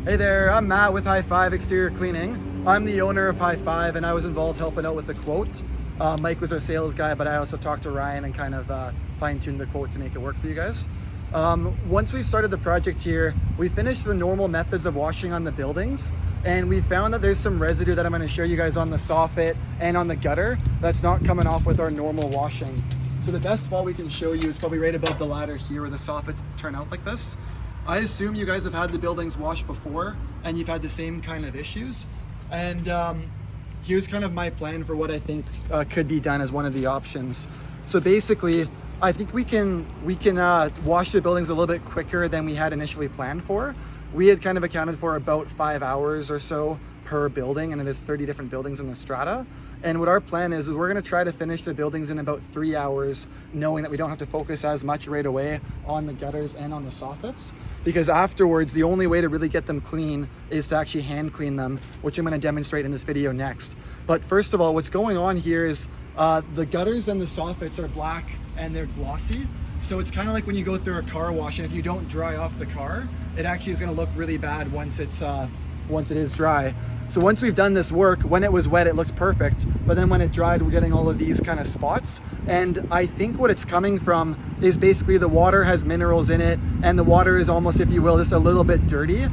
Hey there, I'm Matt with High Five Exterior Cleaning. I'm the owner of High Five and I was involved helping out with the quote. Mike was our sales guy, but I also talked to Ryan and kind of fine-tuned the quote to make it work for you guys. Once we've started the project here, we finished the normal methods of washing on the buildings, and we found that there's some residue that I'm going to show you guys on the soffit and on the gutter that's not coming off with our normal washing. So the best spot we can show you is probably right above the ladder here where the soffits turn out like this. I assume you guys have had the buildings washed before and you've had the same kind of issues. And here's kind of my plan for what I think could be done as one of the options. So basically, I think we can wash the buildings a little bit quicker than we had initially planned for. We had kind of accounted for about 5 hours or so per building, and there's 30 different buildings in the strata. And what our plan is we're gonna try to finish the buildings in about 3 hours, knowing that we don't have to focus as much right away on the gutters and on the soffits, because afterwards, the only way to really get them clean is to actually hand clean them, which I'm gonna demonstrate in this video next. But first of all, what's going on here is the gutters and the soffits are black and they're glossy. So it's kind of like when you go through a car wash, and if you don't dry off the car, it actually is gonna look really bad once it is dry. So once we've done this work, when it was wet, it looks perfect. But then when it dried, we're getting all of these kind of spots. And I think what it's coming from is basically the water has minerals in it, and the water is almost, if you will, just a little bit dirty.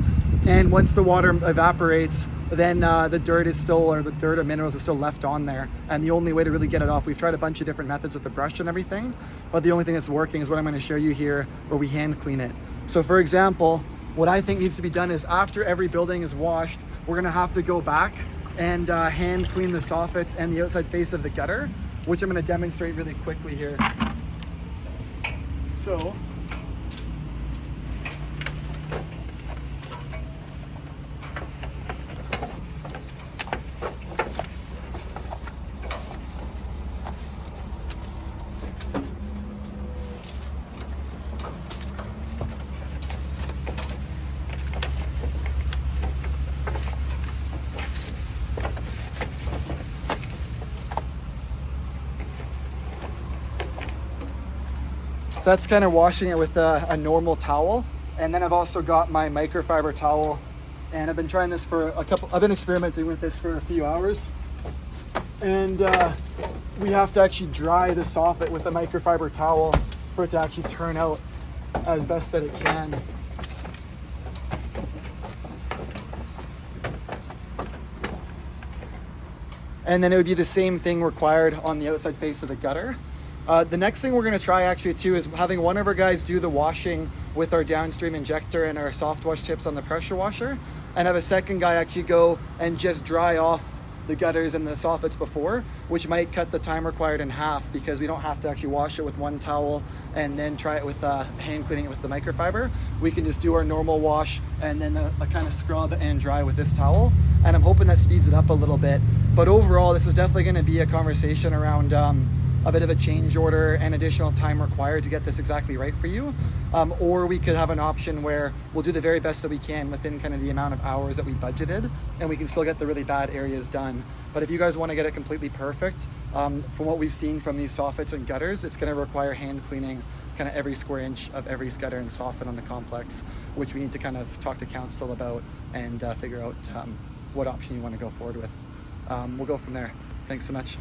And once the water evaporates, then the dirt is still, or the dirt or minerals is still left on there. And the only way to really get it off, we've tried a bunch of different methods with the brush and everything, but the only thing that's working is what I'm gonna show you here, where we hand clean it. So for example, what I think needs to be done is after every building is washed, we're gonna have to go back and hand clean the soffits and the outside face of the gutter, which I'm gonna demonstrate really quickly here. So, that's kind of washing it with a normal towel. And then I've also got my microfiber towel, and I've been trying this for I've been experimenting with this for a few hours. And we have to actually dry the soffit with a microfiber towel for it to actually turn out as best that it can. And then it would be the same thing required on the outside face of the gutter. The next thing we're gonna try actually too is having one of our guys do the washing with our downstream injector and our soft wash tips on the pressure washer, and have a second guy actually go and just dry off the gutters and the soffits before, which might cut the time required in half, because we don't have to actually wash it with one towel and then try it with hand cleaning it with the microfiber. We can just do our normal wash and then a kind of scrub and dry with this towel. And I'm hoping that speeds it up a little bit. But overall, this is definitely gonna be a conversation around a bit of a change order and additional time required to get this exactly right for you. Or we could have an option where we'll do the very best that we can within kind of the amount of hours that we budgeted, and we can still get the really bad areas done. But if you guys want to get it completely perfect, from what we've seen from these soffits and gutters, it's going to require hand cleaning kind of every square inch of every gutter and soffit on the complex, which we need to kind of talk to council about and figure out what option you want to go forward with. We'll go from there. Thanks so much.